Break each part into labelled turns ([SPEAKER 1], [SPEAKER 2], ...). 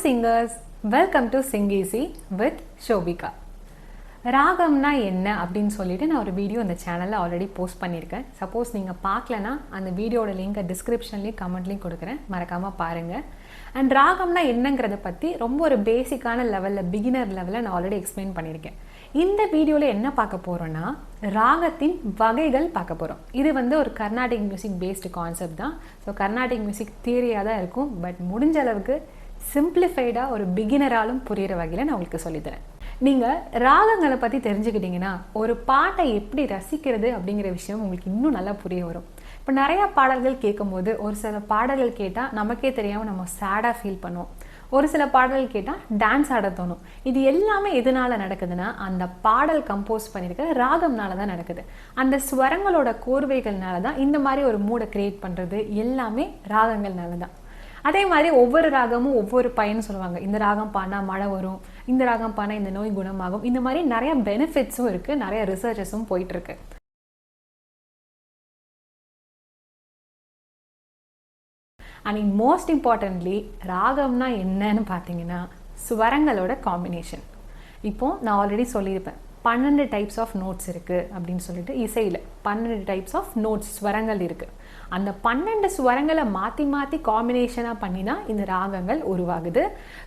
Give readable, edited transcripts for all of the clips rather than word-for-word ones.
[SPEAKER 1] singers, welcome to Sing Easy with Shobika. ராகம்னா என்ன அப்படின்னு சொல்லிட்டு நான் ஒரு வீடியோ இந்த சேனலில் ஆல்ரெடி போஸ்ட் பண்ணியிருக்கேன். சப்போஸ் நீங்கள் பார்க்கலனா அந்த வீடியோட லிங்கை டிஸ்கிரிப்ஷன்லேயும் கமெண்ட்லேயும் கொடுக்குறேன், மறக்காமல் பாருங்கள். அண்ட் ராகம்னா என்னங்கிறத பற்றி ரொம்ப ஒரு பேசிக்கான லெவலில் பிகினர் லெவலில் நான் ஆல்ரெடி எக்ஸ்பிளைன் பண்ணியிருக்கேன். இந்த வீடியோவில் என்ன பார்க்க போகிறோன்னா ராகத்தின் வகைகள் பார்க்க போகிறோம். இது ஒரு கர்நாடிக் மியூசிக் பேஸ்டு கான்செப்ட் தான். ஸோ கர்நாடிக் மியூசிக் தியரியாக தான் இருக்கும், பட் முடிஞ்ச அளவுக்கு சிம்பிளிஃபைடாக ஒரு பிகினராலும் புரிகிற வகையில் நான் உங்களுக்கு சொல்லித்தரேன். நீங்கள் ராகங்களை பற்றி தெரிஞ்சுக்கிட்டிங்கன்னா ஒரு பாட்டை எப்படி ரசிக்கிறது அப்படிங்கிற விஷயம் உங்களுக்கு இன்னும் நல்லா புரிய வரும். இப்போ நிறையா பாடல்கள் கேட்கும்போது ஒரு சில பாடல்கள் கேட்டால் நமக்கே தெரியாமல் நம்ம சேடாக ஃபீல் பண்ணுவோம். ஒரு சில பாடல்கள் கேட்டால் டான்ஸ் ஆட தோணும். இது எல்லாமே எதனால் நடக்குதுன்னா அந்த பாடல் கம்போஸ் பண்ணியிருக்க ராகம்னால தான் நடக்குது. அந்த ஸ்வரங்களோட கோர்வைகள்னால தான் இந்த மாதிரி ஒரு மூடை கிரியேட் பண்ணுறது எல்லாமே ராகங்கள்னால தான். அதே மாதிரி ஒவ்வொரு ராகமும் ஒவ்வொரு பயன்னு சொல்லுவாங்க. இந்த ராகம் பாடினா மழை வரும், இந்த ராகம் பாடினா இந்த நோய் குணமாகும். இந்த மாதிரி நிறைய பெனிஃபிட்ஸும் இருக்குது, நிறைய ரிசர்ச்சஸும் போயிட்டுருக்கு. அண்ட் மோஸ்ட் இம்பார்ட்டன்ட்லி ராகம்னா என்னன்னு பார்த்தீங்கன்னா ஸ்வரங்களோட காம்பினேஷன். இப்போது நான் ஆல்ரெடி சொல்லியிருப்பேன் 12 டைப்ஸ் ஆஃப் நோட்ஸ் இருக்குது அப்படின்னு சொல்லிட்டு. இசையில் 12 டைப்ஸ் ஆஃப் நோட்ஸ் ஸ்வரங்கள் இருக்குது. அந்த 12 ஸ்வரங்களை மாற்றி மாற்றி காம்பினேஷனாக பண்ணி தான் இந்த ராகங்கள் உருவாகுது.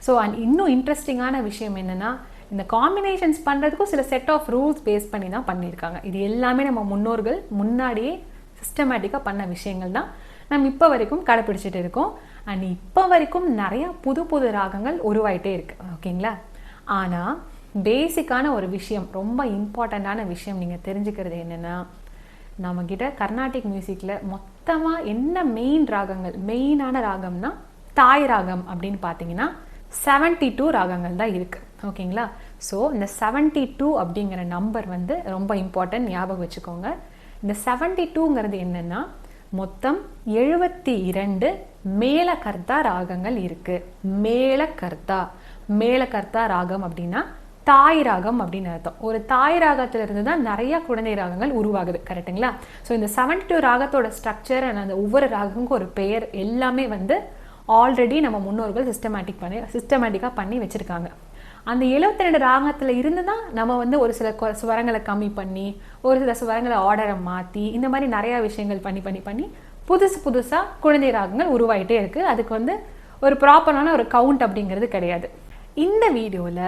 [SPEAKER 1] ஸோ அண்ட் இன்னும் இன்ட்ரெஸ்டிங்கான விஷயம் என்னென்னா இந்த காம்பினேஷன்ஸ் பண்ணுறதுக்கும் சில செட் ஆஃப் ரூல்ஸ் பேஸ் பண்ணி தான் பண்ணியிருக்காங்க. இது எல்லாமே நம்ம முன்னோர்கள் முன்னாடியே சிஸ்டமேட்டிக்காக பண்ண விஷயங்கள் தான் நம்ம இப்போ வரைக்கும் கடைப்பிடிச்சிட்டு இருக்கோம். அண்ட் இப்போ வரைக்கும் நிறையா புது புது ராகங்கள் உருவாயிட்டே இருக்கு, ஓகேங்களா? ஆனால் பேசிக்கான ஒரு விஷயம், ரொம்ப இம்பார்ட்டண்ட்டான விஷயம் நீங்கள் தெரிஞ்சுக்கிறது என்னென்னா, நம்மக்கிட்ட கர்நாடிக் மியூசிக்கில் மொத்தமாக என்ன மெயின் ராகங்கள், மெயினான ராகம்னா தாய் ராகம் அப்படின்னு பார்த்தீங்கன்னா 72 ராகங்கள் தான் இருக்குது, ஓகேங்களா? ஸோ இந்த 72 அப்படிங்கிற நம்பர் ரொம்ப இம்பார்ட்டன்ட், ஞாபகம் வச்சுக்கோங்க. இந்த 72ங்கிறது என்னென்னா மொத்தம் 72 மேலகர்த்தா ராகங்கள் இருக்குது. மேலகர்த்தா ராகம் அப்படின்னா தாய் ராகம் அப்படின்னு அர்த்தம். ஒரு தாய் ராகத்திலிருந்து தான் நிறைய குழந்தை ராகங்கள் உருவாகுது, கரெக்டுங்களா? ஸோ இந்த 72 ராகத்தோட ஸ்ட்ரக்சர் அண்ட் அந்த ஒவ்வொரு ராகமுக்கும் ஒரு பெயர் எல்லாமே ஆல்ரெடி நம்ம முன்னோர்கள் சிஸ்டமேட்டிக்காக பண்ணி வச்சுருக்காங்க. அந்த 72 ராகத்தில் இருந்து தான் நம்ம ஒரு சில ஸ்வரங்களை கம்மி பண்ணி ஒரு சில ஸ்வரங்களை ஆர்டரை மாற்றி இந்த மாதிரி நிறையா விஷயங்கள் பண்ணி புதுசாக குழந்தை ராகங்கள் உருவாகிட்டே இருக்குது. அதுக்கு ஒரு ப்ராப்பரான ஒரு கவுண்ட் அப்படிங்கிறது கிடையாது. இந்த வீடியோவில்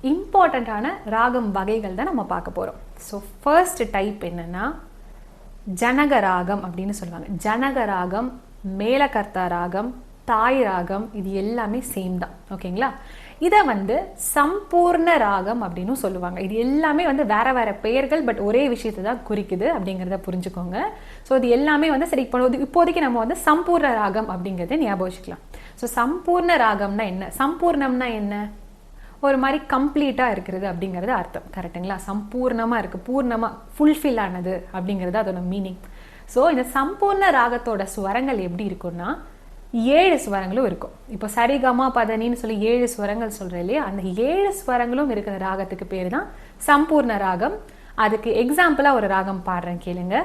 [SPEAKER 1] இம்பார்ட்டண்ட்டான ராகம் வகைகள் தான் நம்ம பார்க்க போகிறோம். ஸோ ஃபர்ஸ்ட் டைப் என்னென்னா ஜனக ராகம் அப்படின்னு சொல்லுவாங்க. ஜனக ராகம், மேலகர்த்தா ராகம், தாய் ராகம், இது எல்லாமே சேம் தான், ஓகேங்களா? இதை சம்பூர்ண ராகம் அப்படின்னு சொல்லுவாங்க. இது எல்லாமே வேற வேற பெயர்கள், பட் ஒரே விஷயத்தை தான் குறிக்குது அப்படிங்கிறத புரிஞ்சுக்கோங்க. ஸோ இது எல்லாமே சரி இப்போதைக்கு நம்ம சம்பூர்ண ராகம் அப்படிங்கிறத ஞாபகம் வச்சுக்கலாம். ஸோ சம்பூர்ண ராகம்னா என்ன, சம்பூர்ணம்னா என்ன, ஒரு மாதிரி கம்ப்ளீட்டாக இருக்கிறது அப்படிங்கிறது அர்த்தம், கரெக்டுங்களா? சம்பூர்ணமாக இருக்குது, பூர்ணமாக ஃபுல்ஃபில் ஆனது அப்படிங்கிறது அதோட மீனிங். ஸோ இந்த சம்பூர்ண ராகத்தோட ஸ்வரங்கள் எப்படி இருக்குன்னா 7 ஸ்வரங்களும் இருக்கும். இப்போ சரிகமா பதனின்னு சொல்லி 7 ஸ்வரங்கள் சொல்கிறேன் இல்லையா, அந்த 7 ஸ்வரங்களும் இருக்கிற ராகத்துக்கு பேர் தான் சம்பூர்ண ராகம். அதுக்கு எக்ஸாம்பிளாக ஒரு ராகம் பாடுறேன், கேளுங்க.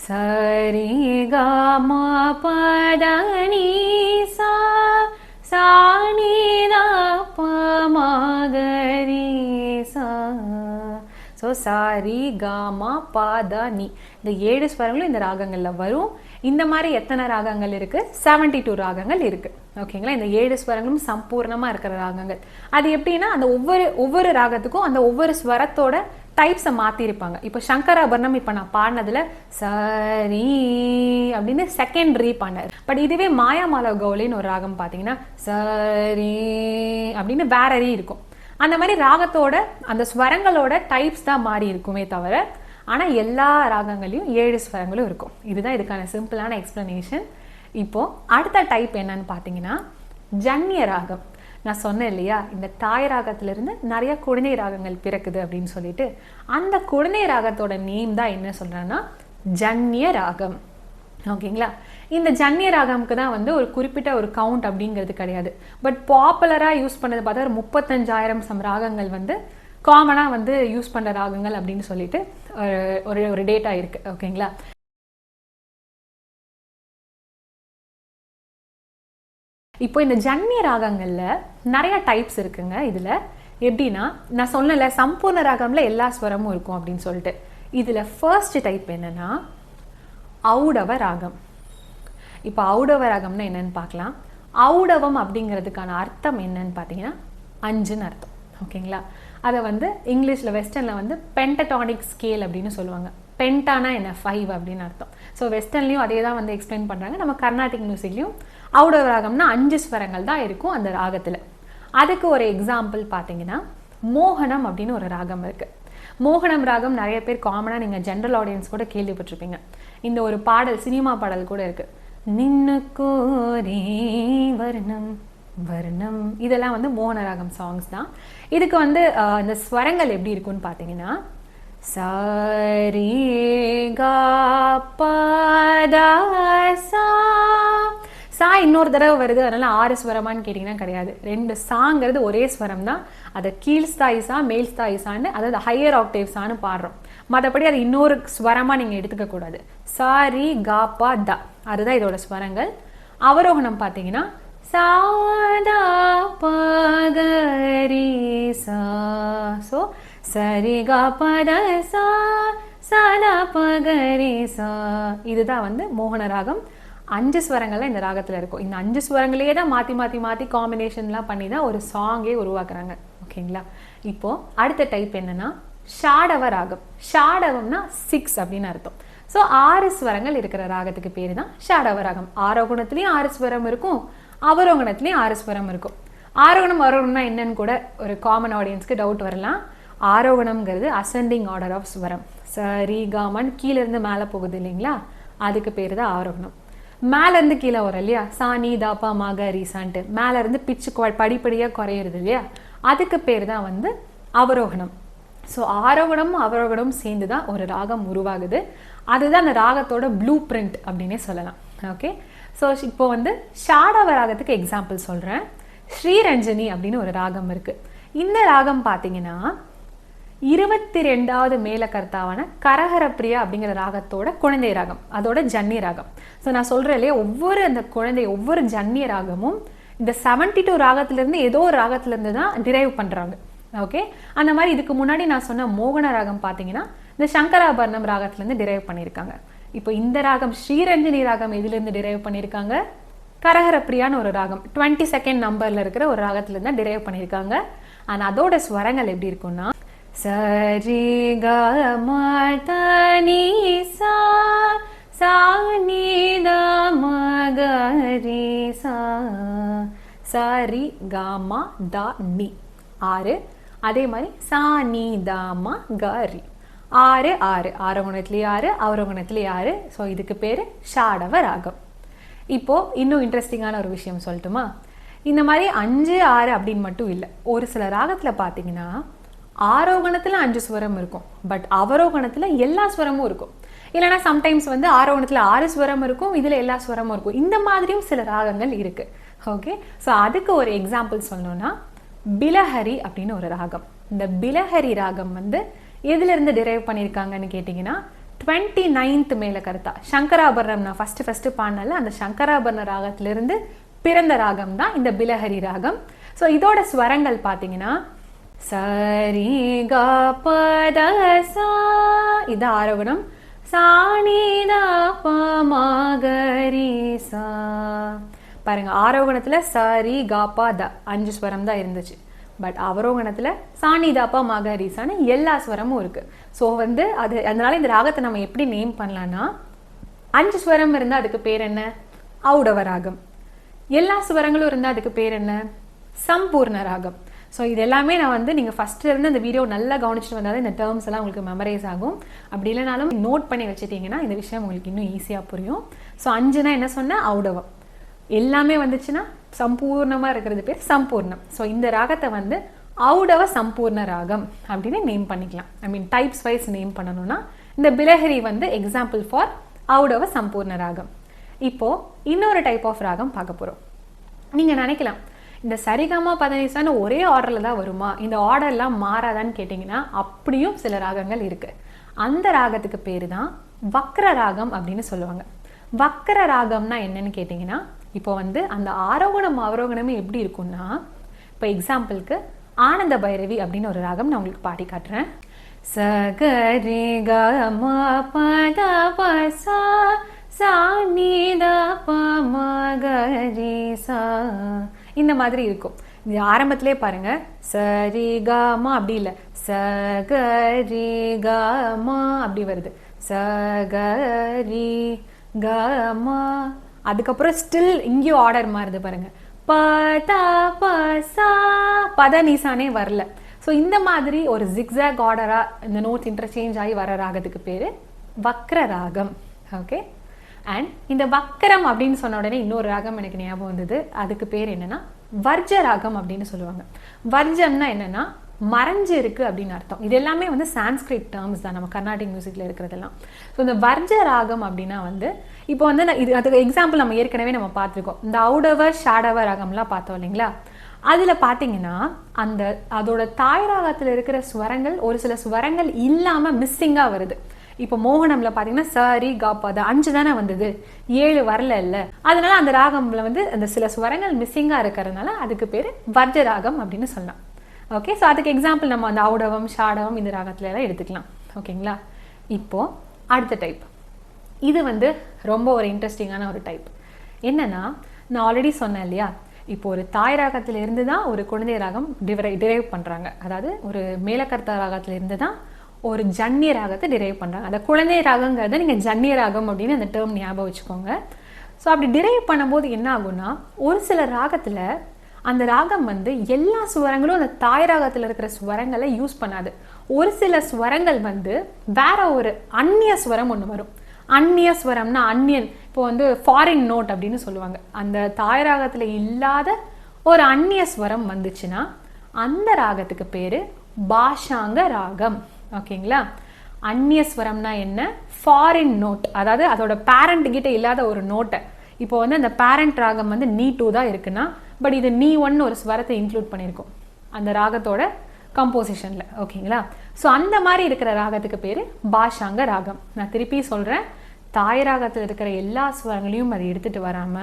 [SPEAKER 1] சரிகமா பதனி சா சானிதா பமகரி சா. ஸோ சாரி காமா பாதா நீ, இந்த 7 ஸ்வரங்களும் இந்த ராகங்களில் வரும். இந்த மாதிரி எத்தனை ராகங்கள் இருக்குது? 72 ராகங்கள் இருக்குது, ஓகேங்களா? இந்த 7 ஸ்வரங்களும் சம்பூர்ணமாக இருக்கிற ராகங்கள். அது எப்படின்னா அந்த ஒவ்வொரு ராகத்துக்கும் அந்த ஒவ்வொரு ஸ்வரத்தோட டைப்ஸை மாற்றிருப்பாங்க. இப்போ சங்கராபரணம் இப்போ நான் பாடினதில் சரி அப்படின்னு செகண்ட் ரீ பாடினார். பட் இதுவே மாயாமாலவ கௌலின்னு ஒரு ராகம் பார்த்தீங்கன்னா சரி அப்படின்னு வேற ரீ இருக்கும். அந்த மாதிரி ராகத்தோட அந்த ஸ்வரங்களோட டைப்ஸ் தான் மாறி இருக்குமே தவிர, ஆனால் எல்லா ராகங்களையும் 7 ஸ்வரங்களும் இருக்கும். இதுதான் இதுக்கான சிம்பிளான எக்ஸ்பிளனேஷன். இப்போது அடுத்த டைப் என்னன்னு பார்த்தீங்கன்னா ஜன்ய ராகம். நான் சொன்னேன் இல்லையா, இந்த தாய் ராகத்திலிருந்து நிறைய குழந்தை ராகங்கள் பிறக்குது அப்படின்னு சொல்லிட்டு, அந்த குழந்தை ராகத்தோட நேம் தான் என்ன சொல்கிறேன்னா ஜன்ய ராகம், ஓகேங்களா? இந்த ஜன்ய ராகமுக்கு தான் ஒரு குறிப்பிட்ட ஒரு கவுண்ட் அப்படிங்கிறது கிடையாது. பட் பாப்புலராக யூஸ் பண்ணது பார்த்தா ஒரு 35,000 ராகங்கள் காமனாக யூஸ் பண்ணுற ராகங்கள் அப்படின்னு சொல்லிட்டு ஒரு டேட்டா இருக்குது, ஓகேங்களா? இப்போ இந்த ஜன்னிய ராகங்களில் நிறைய டைப்ஸ் இருக்குங்க. இதில் எப்படின்னா, நான் சொன்னல சம்பூர்ண ராகம்ல எல்லா ஸ்வரமும் இருக்கும் அப்படின்னு சொல்லிட்டு. இதில் ஃபர்ஸ்ட் டைப் என்னன்னா ஔடவ ராகம். இப்போ ஔடவ ராகம்னா என்னன்னு பார்க்கலாம். ஔடவம் அப்படிங்கிறதுக்கான அர்த்தம் என்னன்னு பார்த்தீங்கன்னா 5ன்னு அர்த்தம். ஓகேங்களா? அதை வந்து இங்கிலீஷில் வெஸ்டர்னில் வந்து பென்டடானிக் ஸ்கேல் அப்படின்னு சொல்லுவாங்க. பென்டானா என்ன 5 அப்படின்னு அர்த்தம். ஸோ வெஸ்டர்ன்லையும் அதே தான் வந்து எக்ஸ்பிளைன் பண்ணுறாங்க. நம்ம கர்நாடிக் மியூசிக்லையும் ஔடவ ராகம்னா 5 ஸ்வரங்கள் தான் இருக்கும் அந்த ராகத்தில். அதுக்கு ஒரு எக்ஸாம்பிள் பார்த்தீங்கன்னா மோகனம் அப்படின்னு ஒரு ராகம் இருக்குது. மோகனம் ராகம் நிறைய பேர் காமனாக நீங்கள் ஜென்ரல் ஆடியன்ஸ் கூட கேள்விப்பட்டிருப்பீங்க. இந்த ஒரு பாடல், சினிமா பாடல் கூட இருக்குது. நின்னுக்கோரே வர்ணம் வர்ணம், இதெல்லாம் வந்து மோகன ராகம் சாங்ஸ் தான். இதுக்கு வந்து இந்த ஸ்வரங்கள் எப்படி இருக்குன்னு பார்த்தீங்கன்னா சரி கா பா தா சா. சா இன்னொரு தடவை வருது, அதனால 6 ஸ்வரமான்னு கேட்டிங்கன்னா கிடையாது. 2 சாங்கிறது ஒரே ஸ்வரம் தான். அதை கீழ்ஸ்தாயிசா மேல்ஸ்தாயிசான்னு, அதாவது ஹையர் ஆக்டேவ்ஸான்னு பாடுறோம். மற்றபடி அது இன்னொரு ஸ்வரமாக நீங்கள் எடுத்துக்க கூடாது. சாரி காப்பா த, அதுதான் இதோட ஸ்வரங்கள். அவரோகணம் பார்த்தீங்கன்னா சாதா பகரி சா. ஸோ சரி காப்பத சா சாதா பகரி சா, இதுதான் வந்து மோகன ராகம். 5 ஸ்வரங்கள்ல இந்த ராகத்தில் இருக்கும். இந்த 5 ஸ்வரங்களையே தான் மாற்றி மாற்றி மாற்றி காம்பினேஷன்லாம் பண்ணி தான் ஒரு சாங்கே உருவாக்குறாங்க. ஓகேங்களா? இப்போ அடுத்த டைப் என்னன்னா ஷாடவ ராகம். ஷாடவம்னா 6 அப்படின்னு அர்த்தம். ஸோ 6 ஸ்வரங்கள் இருக்கிற ராகத்துக்கு பேர் தான் ஷாடவ ராகம். ஆரோகணத்துலேயும் 6 ஸ்வரம் இருக்கும், அவரோகணத்துலேயும் 6 ஸ்வரம் இருக்கும். ஆரோகணம் அவரோகணம்னா என்னன்னு கூட ஒரு காமன் ஆடியன்ஸ்க்கு டவுட் வரலாம். ஆரோகணம்ங்கிறது அசெண்டிங் ஆர்டர் ஆஃப் ஸ்வரம். சரி காமன் கீழேருந்து மேலே போகுது இல்லைங்களா, அதுக்கு பேர் தான் ஆரோகணம். மேலேருந்து கீழே வரும் இல்லையா, சா நீ தாப்பா மாக ரீசான்ட்டு மேலேருந்து பிச்சு படிப்படியாக குறையிறது இல்லையா, அதுக்கு பேர் தான் வந்து அவரோகணம். ஸோ ஆரோகணமும் அவரோகணமும் சேர்ந்து தான் ஒரு ராகம் உருவாகுது. அதுதான் அந்த ராகத்தோட ப்ளூ பிரிண்ட் அப்படின்னே சொல்லலாம். ஓகே, ஸோ இப்போ வந்து ஷாடவ ராகத்துக்கு எக்ஸாம்பிள் சொல்கிறேன். ஸ்ரீரஞ்சனி அப்படின்னு ஒரு ராகம் இருக்குது. இந்த ராகம் பார்த்தீங்கன்னா 22வது மேலகர்த்தாவான கரஹரப்பிரியா அப்படிங்கிற ராகத்தோட குழந்தை ராகம், அதோட ஜன்னிய ராகம். ஸோ நான் சொல்கிறேன் இல்லையா, ஒவ்வொரு ஜன்னிய ராகமும் இந்த 72 ராகத்திலிருந்து ஏதோ ஒரு ராகத்திலிருந்து தான் டிரைவ் பண்ணுறாங்க. ஓகே, அந்த மாதிரி இதுக்கு முன்னாடி நான் சொன்ன மோகன ராகம் பார்த்தீங்கன்னா இந்த சங்கராபரணம் ராகத்திலேருந்து டிரைவ் பண்ணியிருக்காங்க. இப்போ இந்த ராகம் ஸ்ரீரஞ்சனி ராகம் எதுலேருந்து டிரைவ் பண்ணியிருக்காங்க, கரஹரப்பிரியான்னு ஒரு ராகம் 22nd நம்பரில் இருக்கிற ஒரு ராகத்திலேருந்து தான் டிரைவ் பண்ணியிருக்காங்க. ஆனால் அதோட ஸ்வரங்கள் எப்படி இருக்குன்னா சரி க ம த நீ சா சா நீ த ம க ரி சா சரி க ம த நீ 6. அதே மாதிரி சா நீ த ம க ரி 6 6, ஆரோகணத்துலேயே 6, அவரோகணத்துலேயே 6. ஸோ இதுக்கு பேர் ஷாடவ ராகம். இப்போது இன்னும் இன்ட்ரெஸ்டிங்கான ஒரு விஷயம் சொல்லட்டுமா? இந்த மாதிரி 5 6 அப்படின்னு மட்டும் இல்லை. ஒரு சில ராகத்தில் பார்த்தீங்கன்னா ஆரோகணத்தில் 5 ஸ்வரம் இருக்கும், பட் அவரோகணத்தில் எல்லா ஸ்வரமும் இருக்கும். இல்லைனா சம்டைம்ஸ் வந்து ஆரோகணத்தில் 6 ஸ்வரம் இருக்கும், இதில் எல்லா ஸ்வரமும் இருக்கும். இந்த மாதிரியும் சில ராகங்கள் இருக்கு. ஓகே, ஸோ அதுக்கு ஒரு எக்ஸாம்பிள் சொல்லணும்னா பிலஹரி அப்படின்னு ஒரு ராகம். இந்த பிலஹரி ராகம் வந்து எதுலேருந்து டிரைவ் பண்ணியிருக்காங்கன்னு கேட்டிங்கன்னா 29th மேலகர்த்தா சங்கராபரணம். நான் ஃபஸ்ட்டு பாடினால அந்த சங்கராபரண ராகத்திலிருந்து பிறந்த ராகம் தான் இந்த பிலஹரி ராகம். ஸோ இதோட ஸ்வரங்கள் பார்த்தீங்கன்னா சரி க ப த சா, இது ஆரோகணம். சா நீ த ப ம க ரி சா. பாருங்க, ஆரோகணத்தில் சரி க ப த 5 ஸ்வரம் தான் இருந்துச்சு, பட் அவரோகணத்தில் சாணி தாப்பா மக ரீசான்னு எல்லா ஸ்வரமும் இருக்குது. ஸோ வந்து அதனால இந்த ராகத்தை நம்ம எப்படி நேம் பண்ணலான்னா 5 ஸ்வரம் இருந்தால் அதுக்கு பேர் என்ன, ஔடவ ராகம். எல்லா ஸ்வரங்களும் இருந்தால் அதுக்கு பேர் என்ன, சம்பூர்ண ராகம். ஸோ இது எல்லாமே நான் வந்து நீங்கள் ஃபஸ்ட்லேருந்து இந்த வீடியோ நல்லா கவனிச்சுட்டு வந்தால் இந்த டேர்ம்ஸ் எல்லாம் உங்களுக்கு மெமரைஸ் ஆகும். அப்படி இல்லைனாலும் நோட் பண்ணி வச்சுட்டிங்கன்னா இந்த விஷயம் உங்களுக்கு இன்னும் ஈஸியாக புரியும். ஸோ 5னா என்ன சொன்னால் ஔடவம், எல்லாமே வந்துச்சுன்னா சம்பூர்ணமாக இருக்கிறது பேர் சம்பூர்ணம். ஸோ இந்த ராகத்தை வந்து ஔடவ சம்பூர்ண ராகம் அப்படின்னு நேம் பண்ணிக்கலாம். ஐ மீன் டைப்ஸ் வைஸ் நேம் பண்ணணும்னா இந்த பிலஹரி வந்து எக்ஸாம்பிள் ஃபார் ஔடவ சம்பூர்ண ராகம். இப்போது இன்னொரு டைப் ஆஃப் ராகம் பார்க்க போகிறோம். நீங்கள் நினைக்கலாம் இந்த சரிகமா பதனிசான்னு ஒரே ஆர்டரில் தான் வருமா, இந்த ஆர்டர்லாம் மாறாதான்னு கேட்டிங்கன்னா அப்படியும் சில ராகங்கள் இருக்குது. அந்த ராகத்துக்கு பேர் தான் வக்ர ராகம் அப்படின்னு சொல்லுவாங்க. வக்ர ராகம்னா என்னன்னு கேட்டிங்கன்னா இப்போ வந்து அந்த ஆரோகணம் அவரோகணமே எப்படி இருக்கும்னா, இப்போ எக்ஸாம்பிளுக்கு ஆனந்த பைரவி அப்படின்னு ஒரு ராகம் நான் உங்களுக்கு பாடி காட்டுறேன். சகரி க ம பத ப சா சா நீ த ப ம க ரி சா, இந்த மாதிரி இருக்கும். இது ஆரம்பத்திலே பாருங்க, சரி க ம அப்படி இல்லை, சகரி க ம அப்படி வருது, சகரி க ம. அதுக்கப்புறம் ஸ்டில் இங்கேயும் ஆர்டர் மாறுது பாருங்க, பத ப சா, பத நீசானே வரல. ஸோ இந்த மாதிரி ஒரு ஜிக்ஸாக் ஆர்டராக இந்த நோட்ஸ் இன்டர்சேஞ்ச் ஆகி வர ராகத்துக்கு பேர் வக்ர ராகம். ஓகே, அண்ட் இந்த வக்கரம் அப்படின்னு சொன்ன உடனே இன்னொரு ராகம் எனக்கு ஞாபகம் வந்தது. அதுக்கு பேர் என்னன்னா வர்ஜ ராகம் அப்படின்னு சொல்லுவாங்க. வர்ஜம்னா என்னன்னா மறைஞ்சு இருக்கு அப்படின்னு அர்த்தம். இது எல்லாமே வந்து சான்ஸ்கிரிட் டேர்ம்ஸ் தான், நம்ம கர்நாடிக் மியூசிக்ல இருக்கிறதெல்லாம். ஸோ இந்த வர்ஜ ராகம் அப்படின்னா வந்து இப்போ வந்து இது அதுக்கு எக்ஸாம்பிள் நம்ம ஏற்கனவே நம்ம பார்த்துருக்கோம். இந்த ஔடவ ஷாடவ ராகம்லாம் பார்த்தோம் இல்லைங்களா? அதில் பார்த்தீங்கன்னா அந்த அதோட தாய் ராகத்தில் இருக்கிற ஸ்வரங்கள் ஒரு சில ஸ்வரங்கள் இல்லாமல் மிஸ்ஸிங்காக வருது. இப்போ மோகனம்ல பார்த்தீங்கன்னா சரி காப்பா 5 தானே வந்தது, 7 வரல இல்லை. அதனால அந்த ராகம்ல வந்து அந்த சில ஸ்வரங்கள் மிஸ்ஸிங்காக இருக்கிறதுனால அதுக்கு பேர் வர்ஜ ராகம் அப்படின்னு சொல்லலாம். ஓகே, ஸோ அதுக்கு எக்ஸாம்பிள் நம்ம அந்த ஔடவம் ஷாடவம் இந்த ராகத்துல எல்லாம் எடுத்துக்கலாம். ஓகேங்களா? இப்போ அடுத்த டைப், இது வந்து ரொம்ப ஒரு இன்ட்ரெஸ்டிங்கான ஒரு டைப். என்னன்னா, நான் ஆல்ரெடி சொன்னேன் இல்லையா, இப்போ ஒரு தாய் ராகத்துல இருந்து தான் ஒரு குழந்தை ராகம் டிரைவ் பண்றாங்க. அதாவது ஒரு மேலகர்த்தா ராகத்துல இருந்து தான் ஒரு ஜன்னிய ராகத்தை டிரைவ் பண்றாங்க. அந்த குழந்தை ராகங்கிறத நீங்க ஜன்னிய ராகம் அப்படின்னு அந்த டேர்ம் ஞாபகம் வச்சுக்கோங்க. ஸோ அப்படி டிரைவ் பண்ணும்போது என்ன ஆகும்னா, ஒரு சில ராகத்துல அந்த ராகம் வந்து எல்லா ஸ்வரங்களும் அந்த தாய் ராகத்துல இருக்கிற ஸ்வரங்களை யூஸ் பண்ணாது. ஒரு சில ஸ்வரங்கள் வந்து வேற ஒரு அந்நிய ஸ்வரம் ஒன்று வரும். அந்நிய ஸ்வரம்னா அந்நியன், இப்போ வந்து ஃபாரின் நோட் அப்படின்னு சொல்லுவாங்க. அந்த தாய் ராகத்துல இல்லாத ஒரு அந்நிய ஸ்வரம் வந்துச்சுன்னா அந்த ராகத்துக்கு பேரு பாஷாங்க ராகம். ஓகேங்களா? அந்நிய ஸ்வரம்னா என்ன? ஃபாரின் நோட், அதாவது அதோட பேரண்ட் கிட்ட இல்லாத ஒரு நோட்டை. இப்போ வந்து அந்த பேரண்ட் ராகம் வந்து நீ 2 தான் இருக்குன்னா, பட் இது நீ 1 ஒரு ஸ்வரத்தை இன்க்ளூட் பண்ணியிருக்கோம் அந்த ராகத்தோட கம்போசிஷன்ல. ஓகேங்களா? ஸோ அந்த மாதிரி இருக்கிற ராகத்துக்கு பேரு பாஷாங்க ராகம். நான் திருப்பி சொல்றேன், தாய் ராகத்தில் இருக்கிற எல்லா ஸ்வரங்களையும் அதை எடுத்துட்டு வராம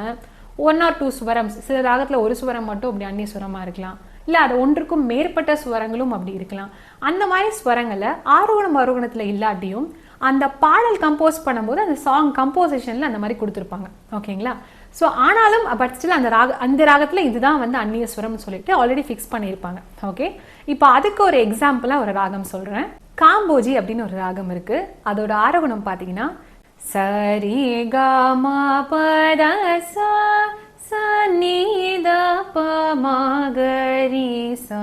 [SPEAKER 1] 1 or 2 ஸ்வரம், சில ராகத்துல ஒரு ஸ்வரம் மட்டும் அப்படி அந்நிய ஸ்வரமா இருக்கலாம், இல்லை அது ஒன்றுக்கும் மேற்பட்ட ஸ்வரங்களும் அப்படி இருக்கலாம். அந்த மாதிரி ஸ்வரங்களை ஆரோகணம் அவரோகணத்துல இல்லாட்டியும் அந்த பாடல் கம்போஸ் பண்ணும்போது அந்த சாங் கம்போசிஷன்ல அந்த மாதிரி கொடுத்துருப்பாங்க. ஓகேங்களா? ஸோ ஆனாலும் பட் ஸ்டில் அந்த ராகத்துல இதுதான் வந்து அந்நிய ஸ்வரம்னு சொல்லிட்டு ஆல்ரெடி ஃபிக்ஸ் பண்ணியிருப்பாங்க. ஓகே, இப்போ அதுக்கு ஒரு எக்ஸாம்பிளா ஒரு ராகம் சொல்றேன். காம்போஜி அப்படின்னு ஒரு ராகம் இருக்கு. அதோட ஆரோகணம் பார்த்தீங்கன்னா சரி க ம பத சா சா நீ த ப ம க ரி சா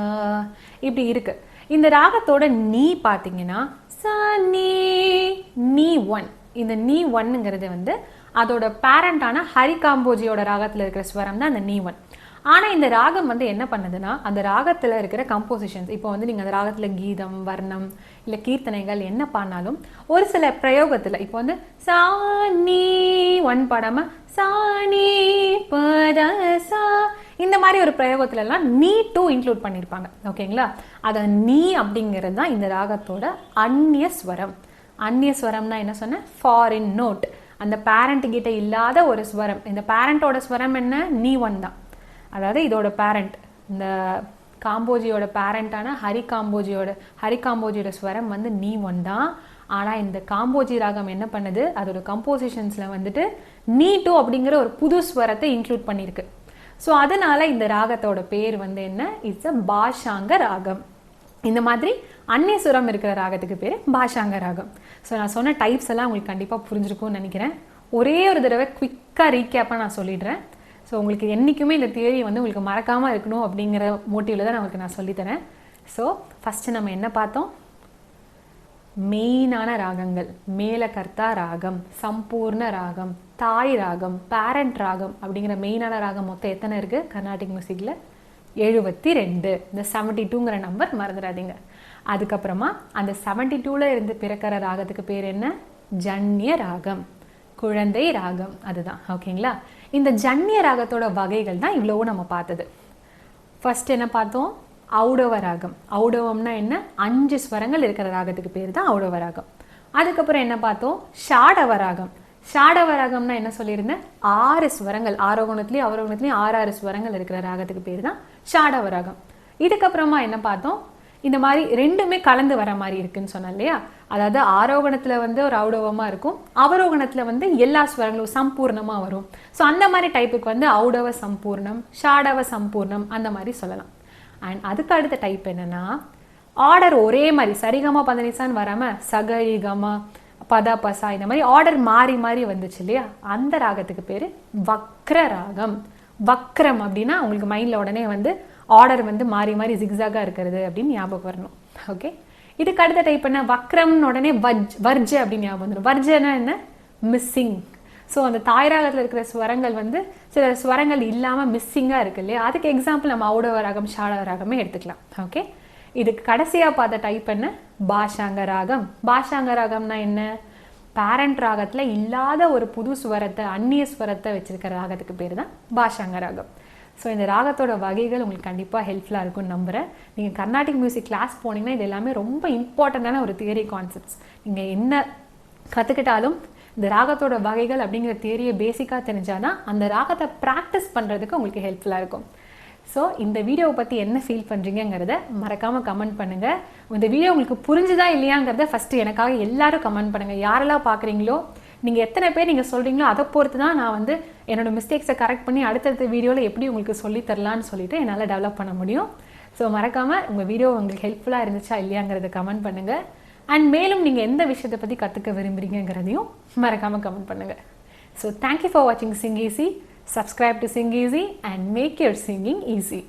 [SPEAKER 1] இப்படி இருக்கு. இந்த ராகத்தோட நீ பார்த்தீங்கன்னா சா நீ 1. இந்த நீ 1ங்கிறது வந்து அதோட பேரண்டான ஹரி காம்போஜியோட ராகத்துல இருக்கிற ஸ்வரம் தான் அந்த நீ 1. ஆனா இந்த ராகம் வந்து என்ன பண்ணுதுன்னா, அந்த ராகத்துல இருக்கிற கம்போசிஷன்ஸ், இப்போ வந்து நீங்க அந்த ராகத்துல கீதம், வர்ணம், இல்ல கீர்த்தனைகள் என்ன பண்ணாலும் ஒரு சில பிரயோகத்துல இப்போ வந்து சா நீ 1 பாடாம சா நீ பத சா, இந்த மாதிரி ஒரு பிரயோகத்துல எல்லாம் நீ 2 இன்க்ளூட் பண்ணிருப்பாங்க. ஓகேங்களா? அத நீ அப்படிங்கிறது தான் இந்த ராகத்தோட அந்நிய ஸ்வரம். அந்நிய ஸ்வரம்னா என்ன சொன்ன? ஃபாரின் நோட், அந்த பேரண்ட் கிட்ட இல்லாத ஒரு ஸ்வரம். இந்த பேரண்டோட ஸ்வரம் என்ன? நீ 1 தான். அதாவது இதோட பேரண்ட், இந்த காம்போஜியோட பேரண்டான ஹரி காம்போஜியோட ஸ்வரம் வந்து நீ 1 தான். ஆனா இந்த காம்போஜி ராகம் என்ன பண்ணுது, அதோட கம்போசிஷன்ஸ்ல வந்துட்டு நீ 2 அப்படிங்கிற ஒரு புது ஸ்வரத்தை இன்க்ளூட் பண்ணிருக்கு. ஸோ அதனால இந்த ராகத்தோட பேர் வந்து என்ன? இட்ஸ் அ பாஷாங்க ராகம். இந்த மாதிரி அந்நிய சுரம் இருக்கிற ராகத்துக்கு பேர் பாஷாங்க ராகம். ஸோ நான் சொன்ன டைப்ஸ் எல்லாம் உங்களுக்கு கண்டிப்பாக புரிஞ்சிருக்கும்னு நினைக்கிறேன். ஒரே ஒரு தடவை குவிக்காக ரீகேப்பாக நான் சொல்லிடுறேன். ஸோ உங்களுக்கு என்றைக்குமே இந்த தியரி வந்து உங்களுக்கு மறக்காமல் இருக்கணும் அப்படிங்கிற மோட்டிவில் தான் உங்களுக்கு நான் சொல்லித்தரேன். ஸோ ஃபஸ்ட்டு நம்ம என்ன பார்த்தோம்? மெயினான ராகங்கள், மேலகர்த்தா ராகம், சம்பூர்ண ராகம், தாய் ராகம், பேரண்ட் ராகம் அப்படிங்கிற மெயினான ராகம் மொத்தம் எத்தனை இருக்குது கர்நாடிக் மியூசிக்கில்? 72. இந்த 72ங்கிற நம்பர் மறந்துடாதீங்க. அதுக்கப்புறமா அந்த 72ல இருந்து பிறக்கிற ராகத்துக்கு பேர் என்ன? ஜன்ய ராகம், குழந்தை ராகம், அதுதான். ஓகேங்களா? இந்த ஜன்ய ராகத்தோட வகைகள் தான் இவ்வளவோ நம்ம பார்த்தது. ஃபர்ஸ்ட் என்ன பார்த்தோம்? ஔடவ ராகம். ஔடவம்னா என்ன? 5 ஸ்வரங்கள் இருக்கிற ராகத்துக்கு பேர் தான் ஔடவ ராகம். அதுக்கப்புறம் என்ன பார்த்தோம்? ஷாடவ ராகம். ஷாடவ ராகம்னா என்ன சொல்லியிருந்தேன், 6 ஸ்வரங்கள், ஆரோகணத்துலேயும் அவரோகணத்துலேயும் 6 ஸ்வரங்கள் இருக்கிற ராகத்துக்கு பேர் தான் ஷாடவ ராகம். இதுக்கப்புறமா என்ன பார்த்தோம், இந்த மாதிரி ரெண்டுமே கலந்து வர மாதிரி இருக்குன்னு சொன்னேன் இல்லையா. அதாவது ஆரோகணத்தில் வந்து ஒரு ஔடவமாக இருக்கும், அவரோகணத்தில் வந்து எல்லா ஸ்வரங்களும் சம்பூர்ணமாக வரும். ஸோ அந்த மாதிரி டைப்புக்கு வந்து ஔடவ சம்பூர்ணம், ஷாடவ சம்பூர்ணம் அந்த மாதிரி சொல்லலாம். அண்ட் அதுக்கு அடுத்த டைப் என்னன்னா, ஆர்டர் ஒரே மாதிரி சரிகமா பதனிசான்னு வராமல் சகரிகமா பதா பசா இந்த மாதிரி ஆர்டர் மாறி மாறி வந்துச்சு இல்லையா, அந்த ராகத்துக்கு பேர் வக்ர ராகம். வக்ரம் அப்படின்னா உங்களுக்கு மைண்டில் உடனே வந்து ஆர்டர் வந்து மாறி மாறி ஜிக்ஸாக இருக்கிறது அப்படின்னு ஞாபகம் வரணும். ஓகே, இதுக்கு அடுத்த டைப் என்ன, வக்ரம்னு உடனே வர்ஜ அப்படின்னு ஞாபகம் வந்துடும். வர்ஜனா என்ன, மிஸ்ஸிங். ஸோ அந்த தாய்ராகத்தில் இருக்கிற ஸ்வரங்கள் வந்து சில ஸ்வரங்கள் இல்லாமல் மிஸ்ஸிங்காக இருக்கு இல்லையா, அதுக்கு எக்ஸாம்பிள் நம்ம ஔடவ ராகம் ஷாடவ ராகமே எடுத்துக்கலாம். ஓகே, இதுக்கு கடைசியாக பார்த்த டைப் என்ன, பாஷாங்க ராகம். பாஷாங்க ராகம்னா என்ன, பேரண்ட் ராகத்தில் இல்லாத ஒரு புது ஸ்வரத்தை, அந்நிய ஸ்வரத்தை வச்சிருக்கிற ராகத்துக்கு பேர் தான் பாஷாங்க ராகம். ஸோ இந்த ராகத்தோட வகைகள் உங்களுக்கு கண்டிப்பாக ஹெல்ப்ஃபுல்லாக இருக்கும்னு நம்புகிறேன். நீங்கள் கர்நாடிக் மியூசிக் கிளாஸ் போனீங்கன்னா இது எல்லாமே ரொம்ப இம்பார்ட்டண்ட்டான ஒரு தியரி கான்செப்ட்ஸ். நீங்கள் என்ன கற்றுக்கிட்டாலும் இந்த ராகத்தோட வகைகள் அப்படிங்கிற தியரியை பேசிக்காக தெரிஞ்சாதான் அந்த ராகத்தை ப்ராக்டிஸ் பண்ணுறதுக்கு உங்களுக்கு ஹெல்ப்ஃபுல்லாக இருக்கும். ஸோ இந்த வீடியோவை பற்றி என்ன ஃபீல் பண்ணுறீங்கிறத மறக்காமல் கமெண்ட் பண்ணுங்கள். இந்த வீடியோ உங்களுக்கு புரிஞ்சுதா இல்லையாங்கிறத ஃபஸ்ட்டு எனக்காக எல்லாரும் கமெண்ட் பண்ணுங்கள். யாரெல்லாம் பார்க்குறீங்களோ, நீங்கள் எத்தனை பேர் நீங்கள் சொல்கிறீங்களோ அதை பொறுத்து தான் நான் வந்து என்னோட மிஸ்டேக்ஸை கரெக்ட் பண்ணி அடுத்தடுத்த வீடியோவில் எப்படி உங்களுக்கு சொல்லித்தரலான்னு சொல்லிட்டு என்னால் டெவலப் பண்ண முடியும். ஸோ மறக்காமல் உங்கள் வீடியோ உங்களுக்கு ஹெல்ப்ஃபுல்லாக இருந்துச்சா இல்லையாங்கிறத கமெண்ட் பண்ணுங்கள். அண்ட் மேலும் நீங்கள் எந்த விஷயத்தை பற்றி கற்றுக்க விரும்புகிறீங்கிறதையும் மறக்காமல் கமெண்ட் பண்ணுங்கள். ஸோ தேங்க்யூ ஃபார் வாட்சிங் Sing Easy. Subscribe to Sing Easy and make your singing easy.